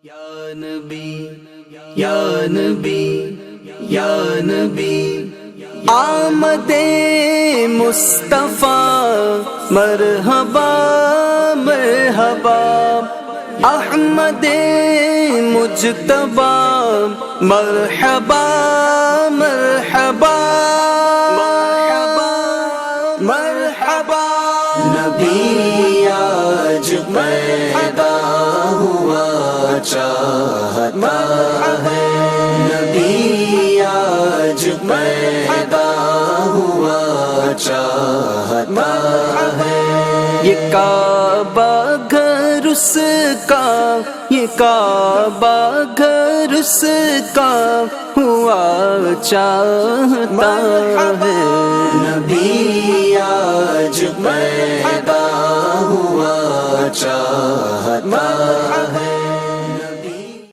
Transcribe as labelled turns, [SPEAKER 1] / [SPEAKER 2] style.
[SPEAKER 1] یا نبی یا نبی یا نبی آمد مصطفیٰ مرحبا مرحبا احمد مجتبی مرحبا مرحبا مرحبا نبی آج پیدا ہوا چاہتا ہے نبی آج پیدا ہوا چاہتا ہے یہ کعبہ گھر اس کا یہ کعبہ گھر اس کا ہوا چاہتا ہے نبی آج پیدا ہوا چاہتا ہے